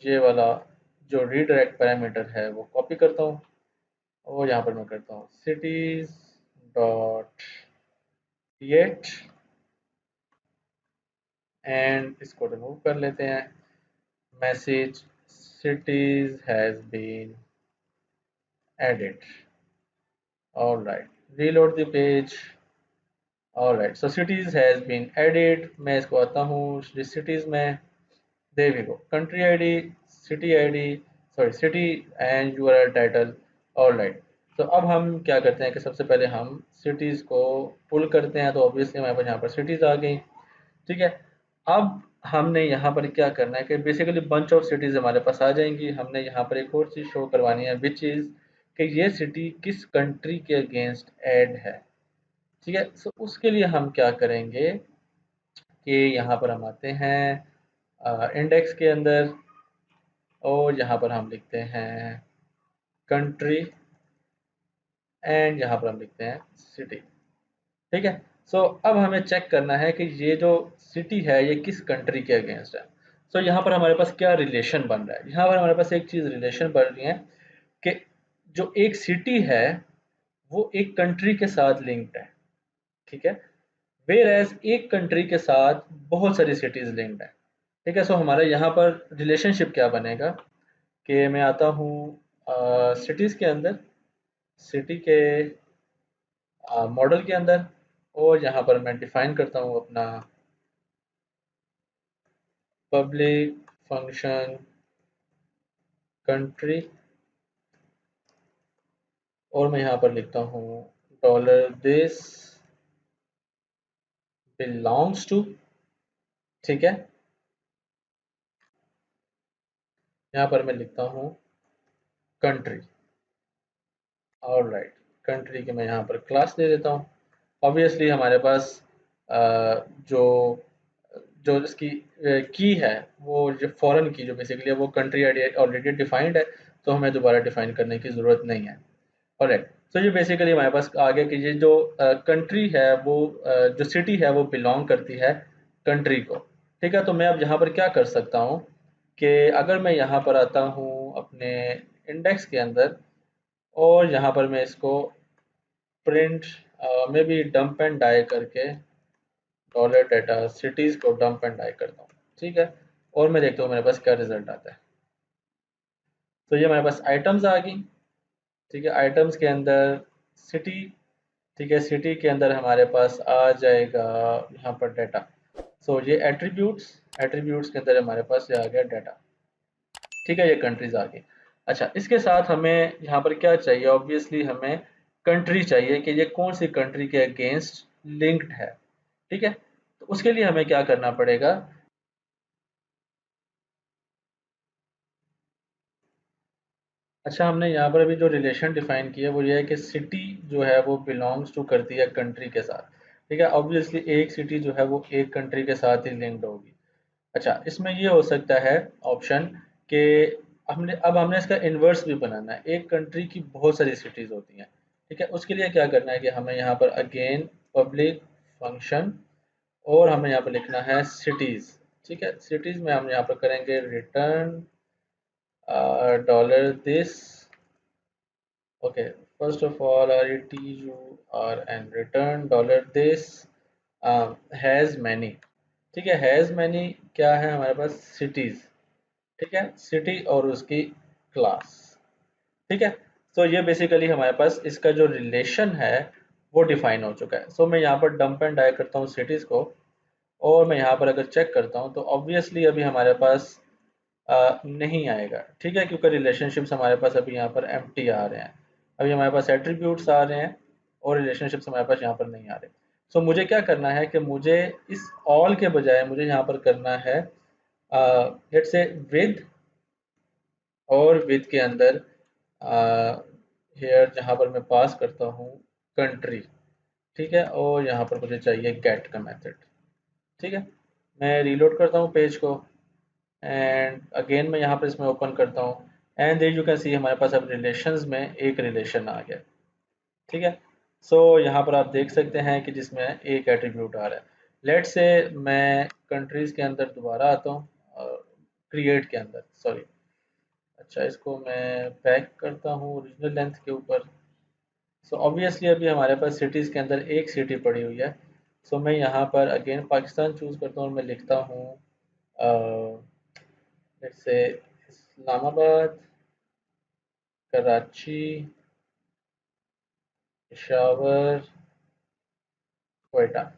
ये वाला जो रीडायरेक्ट पैरामीटर है वो कॉपी करता हूँ, और यहाँ पर मैं करता हूँ cities डॉट क्रिएट एंड इसको रिमूव कर लेते हैं, message cities has been added। alright, reload the page। alright, so cities has been added। मैं इसको आता हूँ cities में, there we go, country id, city id, sorry city and URL title। alright, तो अब हम क्या करते हैं कि सबसे पहले हम cities को पुल करते हैं, तो ऑब्वियसली हमारे पास यहाँ पर cities आ गई। ठीक है, अब हमने यहाँ पर क्या करना है कि बेसिकली बंच ऑफ सिटीज़ हमारे पास आ जाएंगी। हमने यहाँ पर एक और चीज़ शो करवानी है, विच इज़ कि ये सिटी किस कंट्री के अगेंस्ट ऐड है। ठीक है, सो उसके लिए हम क्या करेंगे कि यहाँ पर हम आते हैं इंडेक्स के अंदर, और यहाँ पर हम लिखते हैं कंट्री एंड यहाँ पर हम लिखते हैं सिटी। ठीक है, सो अब हमें चेक करना है कि ये जो सिटी है ये किस कंट्री के अगेंस्ट है। सो यहाँ पर हमारे पास क्या रिलेशन बन रहा है, यहाँ पर हमारे पास एक चीज़ रिलेशन बन रही है कि जो एक सिटी है वो एक कंट्री के साथ लिंक्ड है। ठीक है, वेयर एज एक कंट्री के साथ बहुत सारी सिटीज़ लिंक्ड है। ठीक है, सो हमारा यहाँ पर रिलेशनशिप क्या बनेगा कि मैं आता हूँ सिटीज़ के अंदर, सिटी के मॉडल के अंदर, और यहाँ पर मैं डिफाइन करता हूँ अपना पब्लिक फंक्शन कंट्री, और मैं यहाँ पर लिखता हूँ डॉलर दिस बिलोंग्स टू, ठीक है। यहाँ पर मैं लिखता हूँ कंट्री। ऑलराइट, कंट्री के मैं यहाँ पर क्लास दे देता हूँ। ऑब्वियसली हमारे पास जो जो इसकी की है, वो जो फॉरेन की जो बेसिकली है वो कंट्री ऑलरेडी डिफाइंड है, तो हमें दोबारा डिफाइन करने की ज़रूरत नहीं है। ऑलराइट, तो ये बेसिकली हमारे पास आ गया कि ये जो कंट्री है वो जो सिटी है वो बिलोंग करती है कंट्री को। ठीक है, तो मैं अब यहाँ पर क्या कर सकता हूँ कि अगर मैं यहाँ पर आता हूँ अपने इंडेक्स के अंदर, और यहाँ पर मैं इसको प्रिंट में भी डंप एंड डाई करके डॉलर डाटा सिटीज़ को डंप एंड डाई करता हूँ, ठीक है। और मैं देखता हूँ मेरे पास क्या रिजल्ट आता है। तो ये हमारे पास आइटम्स आ गई, ठीक है। आइटम्स के अंदर सिटी, ठीक है, सिटी के अंदर हमारे पास आ जाएगा यहाँ पर डाटा। सो ये एट्रीब्यूट्स, एट्रीब्यूट्स के अंदर हमारे पास ये आ गया डाटा, ठीक है। ये कंट्रीज आ गई। अच्छा, इसके साथ हमें यहाँ पर क्या चाहिए, ऑब्वियसली हमें कंट्री चाहिए कि ये कौन सी कंट्री के अगेंस्ट लिंक्ड है, ठीक है। तो उसके लिए हमें क्या करना पड़ेगा। अच्छा, हमने यहाँ पर अभी जो रिलेशन डिफाइन किया है वो ये है कि सिटी जो है वो बिलोंग्स टू करती है कंट्री के साथ, ठीक है। ऑब्वियसली एक सिटी जो है वो एक कंट्री के साथ ही लिंक्ड होगी। अच्छा, इसमें ये हो सकता है ऑप्शन कि हमने इसका इन्वर्स भी बनाना है। एक कंट्री की बहुत सारी सिटीज़ होती हैं, ठीक है। उसके लिए क्या करना है कि हमें यहाँ पर अगेन पब्लिक फंक्शन, और हमें यहाँ पर लिखना है सिटीज़, ठीक है। सिटीज़ में हम यहाँ पर करेंगे return dollar this, okay. First of all RETURN return dollar this has many, ठीक है। हैज़ मैनी क्या है हमारे पास, सिटीज़, ठीक है। सिटी और उसकी क्लास, ठीक है। तो ये बेसिकली हमारे पास इसका जो रिलेशन है वो डिफाइन हो चुका है। सो मैं यहाँ पर डंप एंड डाई करता हूँ सिटीज़ को, और मैं यहाँ पर अगर चेक करता हूँ तो ऑब्वियसली अभी हमारे पास नहीं आएगा, ठीक है, क्योंकि रिलेशनशिप्स हमारे पास अभी यहाँ पर एम्प्टी आ रहे हैं। अभी हमारे पास एट्रीब्यूट्स आ रहे हैं और रिलेशनशिप्स हमारे पास यहाँ पर नहीं आ रहे। सो मुझे क्या करना है कि मुझे इस ऑल के बजाय मुझे यहाँ पर करना है लेट्स से विद, और विद के अंदर हेयर जहाँ पर मैं पास करता हूँ कंट्री, ठीक है। और यहाँ पर मुझे चाहिए गेट का मेथड, ठीक है। मैं रीलोड करता हूँ पेज को, एंड अगेन मैं यहाँ पर इसमें ओपन करता हूँ, and there you can see हमारे पास अब रिलेशंस में एक रिलेशन आ गया, ठीक है। सो यहाँ पर आप देख सकते हैं कि जिसमें एक एट्रीब्यूट आ रहा है। लेट्स से मैं कंट्रीज़ के अंदर दोबारा आता हूँ, क्रिएट के अंदर, सॉरी। अच्छा, इसको मैं बैक करता हूँ ओरिजिनल लेंथ के ऊपर। सो ऑब्वियसली अभी हमारे पास सिटीज़ के अंदर एक सिटी पड़ी हुई है। सो मैं यहाँ पर अगेन पाकिस्तान चूज़ करता हूँ और मैं लिखता हूँ let's say Islamabad, Karachi, Peshawar, Quetta.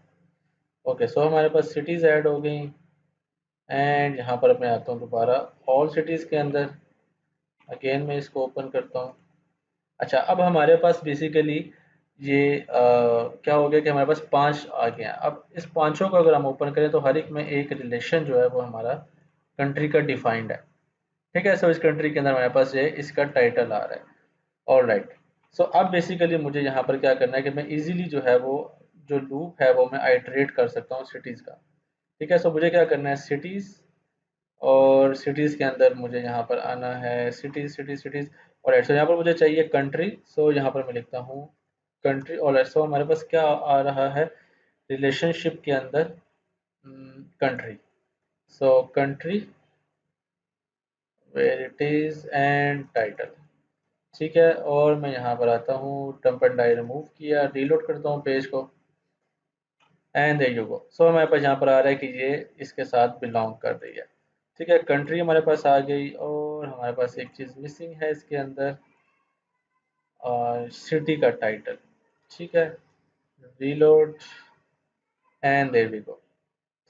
Okay, so हमारे पास सिटीज़ ऐड हो गई, एंड यहाँ पर मैं आता हूँ दोबारा ऑल सिटीज़ के अंदर। अगेन मैं इसको ओपन करता हूँ। अच्छा, अब हमारे पास बेसिकली ये क्या हो गया कि हमारे पास 5 आ गए हैं। अब इस पाँचों को अगर हम ओपन करें तो हर एक में एक रिलेशन जो है वो हमारा कंट्री का डिफाइंड है, ठीक है। सो इस कंट्री के अंदर हमारे पास ये इसका टाइटल आ रहा है। ऑलराइट, सो अब बेसिकली मुझे यहाँ पर क्या करना है कि मैं इजीली जो है वो जो लूप है वो मैं आइटरेट कर सकता हूँ सिटीज़ का, ठीक है। सो मुझे क्या करना है, सिटीज़, और सिटीज़ के अंदर मुझे यहाँ पर आना है सिटीज़ सिटीज़ सिटीज़। और सो यहाँ पर मुझे चाहिए कंट्री, सो यहाँ पर मैं लिखता हूँ कंट्री। और सो हमारे पास क्या आ रहा है रिलेशनशिप के अंदर, country. So country where it is and title, ठीक है। और मैं यहाँ पर आता हूँ, डंप एंड डाई रिमूव किया, रीलोड करता हूँ पेज को, एंड देयर यू गो। सो हमारे पास यहाँ पर आ रहा है कि ये इसके साथ बिलोंग कर रही है, ठीक है। कंट्री हमारे पास आ गई, और हमारे पास एक चीज़ मिसिंग है इसके अंदर, और सिटी का टाइटल, ठीक है। Reload, and there we go,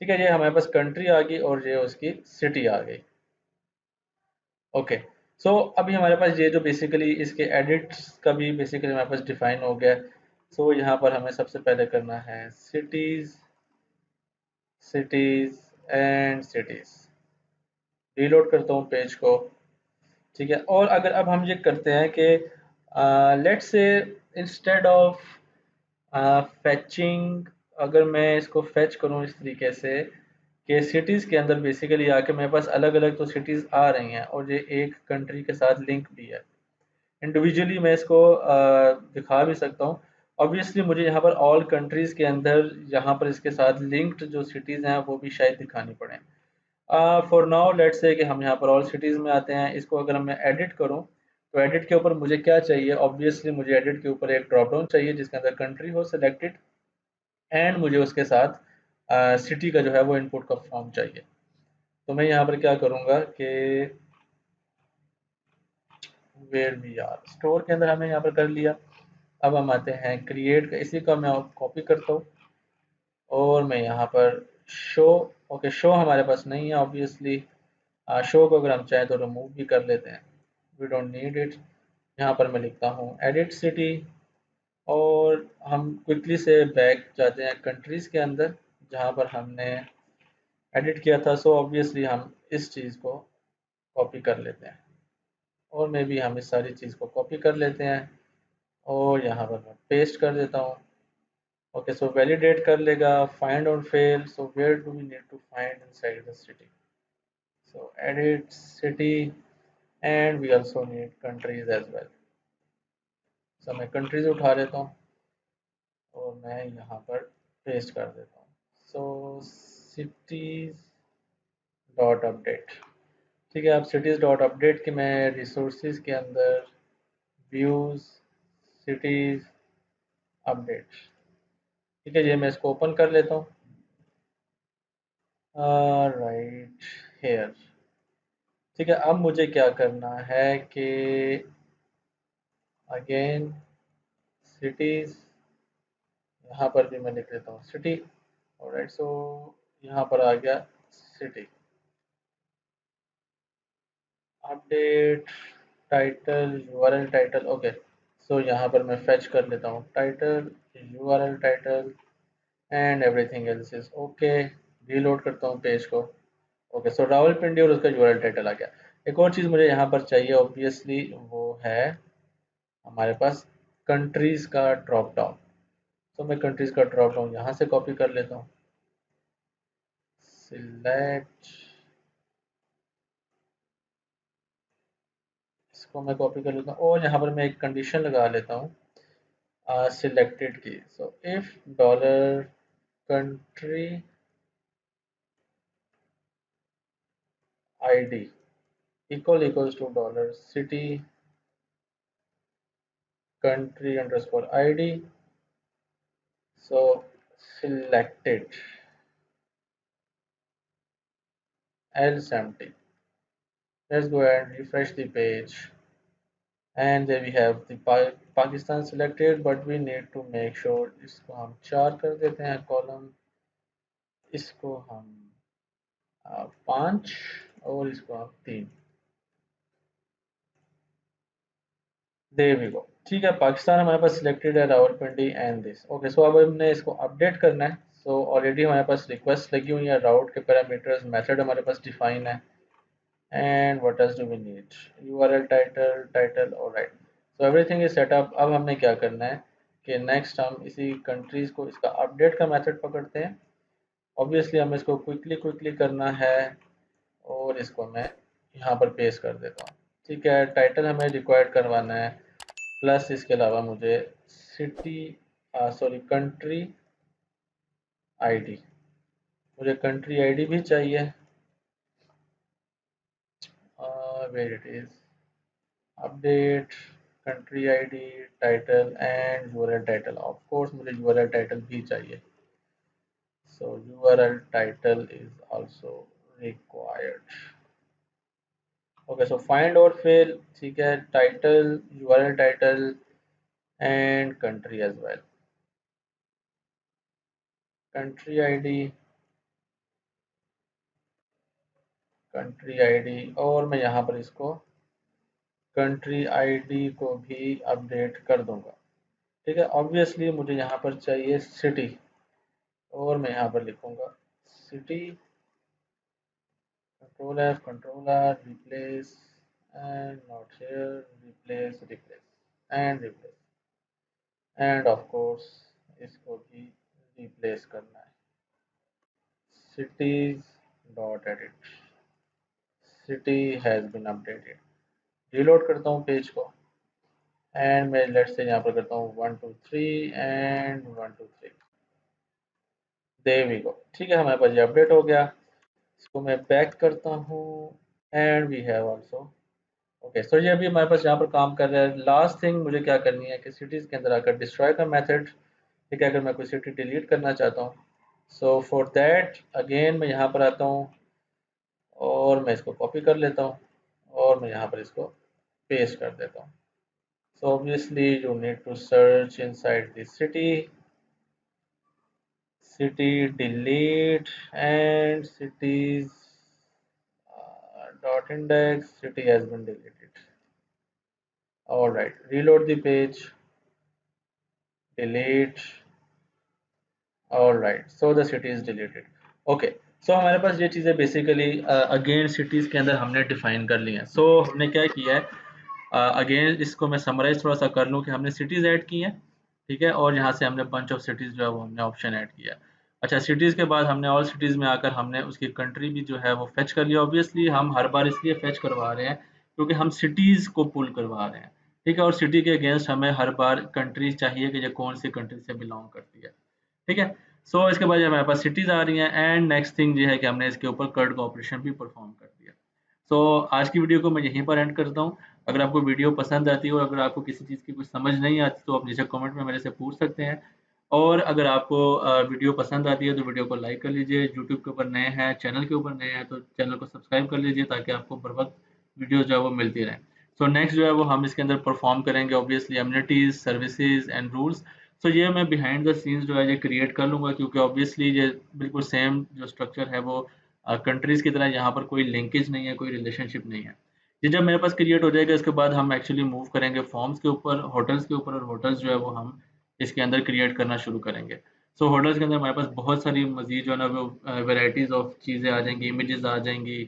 ठीक है। ये हमारे पास कंट्री आ गई और ये उसकी सिटी आ गई। ओके, सो अभी हमारे पास ये जो बेसिकली इसके एडिट्स का भी बेसिकली हमारे पास डिफाइन हो गया। सो यहाँ पर हमें सबसे पहले करना है cities, cities and cities. Reload करता हूँ पेज को, ठीक है। और अगर अब हम ये करते हैं कि let's say instead of fetching, अगर मैं इसको फेच करूँ इस तरीके से कि सिटीज़ के अंदर बेसिकली आके मेरे पास अलग अलग तो सिटीज़ आ रही हैं और ये एक कंट्री के साथ लिंक भी है। इंडिविजुअली मैं इसको दिखा भी सकता हूँ। ऑब्वियसली मुझे यहाँ पर ऑल कंट्रीज़ के अंदर यहाँ पर इसके साथ लिंक्ड जो सिटीज़ हैं वो भी शायद दिखानी पड़े। फॉर नाउ लेट्स से कि हम यहाँ पर ऑल सिटीज़ में आते हैं। इसको अगर मैं एडिट करूँ तो एडिट के ऊपर मुझे क्या चाहिए, ऑब्वियसली मुझे एडिट के ऊपर एक ड्रॉप डाउन चाहिए जिसके अंदर कंट्री हो सिलेक्टेड एंड मुझे उसके साथ सिटी का जो है वो इनपुट का फॉर्म चाहिए। तो मैं यहाँ पर क्या करूँगा कि वेयर वी आर स्टोर के अंदर हमने यहाँ पर कर लिया। अब हम आते हैं क्रिएट का, इसी का मैं कॉपी करता हूँ और मैं यहाँ पर शो, ओके शो हमारे पास नहीं है ऑब्वियसली। शो को अगर हम चाहें तो रिमूव भी कर लेते हैं, वी डोंट नीड इट। यहाँ पर मैं लिखता हूँ एडिट सिटी और हम क्विकली से बैक जाते हैं कंट्रीज़ के अंदर जहाँ पर हमने एडिट किया था। सो ऑब्वियसली हम इस चीज़ को कॉपी कर लेते हैं और मे बी हम इस सारी चीज़ को कॉपी कर लेते हैं और यहाँ पर मैं पेस्ट कर देता हूँ। ओके सो वैलिडेट कर लेगा फाइंड और fail. So where do we need to find inside the city, so edit city and we also need countries as well. So मैं कंट्रीज उठा लेता हूँ और मैं यहाँ पर पेस्ट कर देता हूँ। सो सिटीज डॉट अपडेट, ठीक है। अब सिटीज डॉट अपडेट के मैं रिसोर्सेज के अंदर व्यूज सिटीज अपडेट, ठीक है, ये मैं इसको ओपन कर लेता हूँ राइट हेयर। ठीक है, अब मुझे क्या करना है कि अगेन सिटीज, यहाँ पर भी मैं लिख लेता हूँ सिटी। ऑलराइट सो यहाँ पर आ गया city update title URL title. Okay so यहाँ पर मैं फेच कर लेता हूँ title URL title and everything else is okay. Reload करता हूँ पेज को। ओके सो रावलपिंडी और उसका यूआरएल टाइटल आ गया। एक और चीज़ मुझे यहाँ पर चाहिए ऑब्वियसली, वो है हमारे पास कंट्रीज़ का ड्रॉप डाउन। तो मैं कंट्रीज़ का ड्रॉप डाउन यहाँ से कॉपी कर लेता हूँ, सिलेक्ट, इसको मैं कॉपी कर लेता हूँ और यहाँ पर मैं एक कंडीशन लगा लेता हूँ सिलेक्टेड की। So if dollar country ID equals to dollar city country underscore id, so selected else empty. Let's go and refresh the page and there we have the Pakistan selected, but we need to make sure इसको हम 4 कर देते हैं column, इसको हम 5 और इसको हम 3। देयर वी गो, ठीक है। पाकिस्तान हमारे पास सिलेक्टेड है, Rawalpindi and this. Okay so अब हमने इसको अपडेट करना है। सो ऑलरेडी हमारे पास रिक्वेस्ट लगी हुई है, राउट के पैरामीटर्स मेथड हमारे पास डिफाइन है and what else do we need, url title all right, so everything is set up। अब हमने क्या करना है कि नेक्स्ट हम इसी कंट्रीज को इसका अपडेट का मेथड पकड़ते हैं। ऑब्वियसली हमें इसको क्विकली करना है और इसको मैं यहाँ पर पेस्ट कर देता हूँ, ठीक है। टाइटल हमें रिक्वायर्ड करवाना है प्लस इसके अलावा मुझे सिटी सॉरी कंट्री आईडी, मुझे कंट्री आईडी भी चाहिए। Where it is update country ID title and URL title, of course मुझे यूआरएल टाइटल भी चाहिए। So URL title is also required. Okay so find और फिल, ठीक है, title URL title and country as well, country ID और मैं यहाँ पर इसको कंट्री आईडी को भी अपडेट कर दूंगा। ठीक है, ऑब्वियसली मुझे यहाँ पर चाहिए सिटी, और मैं यहाँ पर लिखूंगा city, control F, control R, replace and not here, replace replace and replace, and of course इसको भी रिप्लेस करना है। cities dot edit, city has been updated. Reload करता हूँ पेज को, एंड मैं लेट्स से यहाँ पर करता हूँ 1 2 3 एंड 1 2 3, देयर वी गो। ठीक है, हमारे पास ये अपडेट हो गया। इसको मैं बैक करता हूँ, and we have also okay. So ये अभी हमारे पास यहाँ पर काम कर रहा है। लास्ट थिंग मुझे क्या करनी है कि सिटीज़ के अंदर आकर डिस्ट्रॉय का मेथड, ठीक है, अगर मैं कोई सिटी डिलीट करना चाहता हूँ, सो फॉर दैट अगेन मैं यहाँ पर आता हूँ और मैं इसको कॉपी कर लेता हूँ और मैं यहाँ पर इसको पेस्ट कर देता हूँ। So obviously you need to search inside the city delete, and cities dot index, city has been deleted. All right, reload the page, delete. All right, so the city is deleted. Okay, so हमारे पास ये चीज़ें basically again cities के अंदर हमने define कर ली हैं। सो हमने क्या किया है, अगेन इसको मैं समराइज थोड़ा सा कर लूँ कि हमने सिटीज़ ऐड की हैं, ठीक है, और यहाँ से हमने बंच ऑफ सिटीज़ जो है वो हमने ऑप्शन ऐड किया। अच्छा, सिटीज़ के बाद हमने ऑल सिटीज़ में आकर हमने उसकी कंट्री भी जो है वो फेच कर लिया। ऑब्वियसली हम हर बार इसलिए फेच करवा रहे हैं क्योंकि हम सिटीज़ को पुल करवा रहे हैं, ठीक है, और सिटी के अगेंस्ट हमें हर बार कंट्री चाहिए कि ये कौन सी कंट्री से बिलोंग करती है। ठीक है, सो इसके बाद हमारे पास सिटीज़ आ रही हैं, एंड नेक्स्ट थिंग ये है कि हमने इसके ऊपर कर्ड का ऑपरेशन भी परफॉर्म कर दिया। सो आज की वीडियो को मैं यहीं पर एंड करता हूँ। अगर आपको वीडियो पसंद आती है और अगर आपको किसी चीज़ की कुछ समझ नहीं आती तो आप नीचे कमेंट में मेरे से पूछ सकते हैं, और अगर आपको वीडियो पसंद आती है तो वीडियो को लाइक कर लीजिए। यूट्यूब के ऊपर नए हैं, चैनल के ऊपर नए हैं तो चैनल को सब्सक्राइब कर लीजिए ताकि आपको बर वक्त वीडियो जो है वो मिलती रहे। सो नेक्स्ट जो है वो हम इसके अंदर परफॉर्म करेंगे obviously amenities, services and rules. So ये मैं बिहाइंड द सीन्स जो है ये क्रिएट कर लूँगा क्योंकि ऑब्वियसली ये बिल्कुल सेम जो स्ट्रक्चर है वो कंट्रीज़ की तरह यहाँ पर कोई लिंकेज नहीं है, कोई रिलेशनशिप नहीं है। ये जब मेरे पास क्रिएट हो जाएगा इसके बाद हम एक्चुअली मूव करेंगे फॉर्म्स के ऊपर, होटल्स के ऊपर, और होटल्स जो है वो हम इसके अंदर क्रिएट करना शुरू करेंगे। सो होटल्स के अंदर हमारे पास बहुत सारी मज़ीद जो है ना वो वैराइटीज़ ऑफ चीज़ें आ जाएँगी, इमेजेस आ जाएँगी,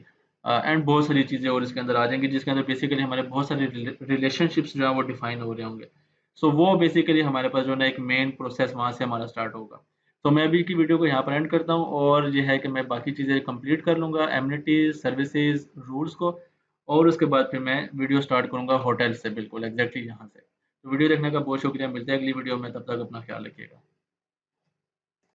एंड बहुत सारी चीज़ें और इसके अंदर आ जाएँगी जिसके अंदर बेसिकली हमारे बहुत सारे रिलेशनशिप्स जो है वो डिफाइन हो रहे होंगे। सो वो बेसिकली हमारे पास जो है ना एक मेन प्रोसेस वहाँ से हमारा स्टार्ट होगा। तो मैं अभी की वीडियो को यहाँ पर एंड करता हूँ, और ये है कि मैं बाकी चीज़ें कंप्लीट कर लूँगा, एमिनिटीज़, सर्विसेज, रूल्स को, और उसके बाद फिर मैं वीडियो स्टार्ट करूँगा होटल से, बिल्कुल एग्जैक्टली यहाँ से। तो वीडियो देखने का बहुत शुक्रिया, मिलते हैं अगली वीडियो में, तब तक अपना ख्याल रखिएगा।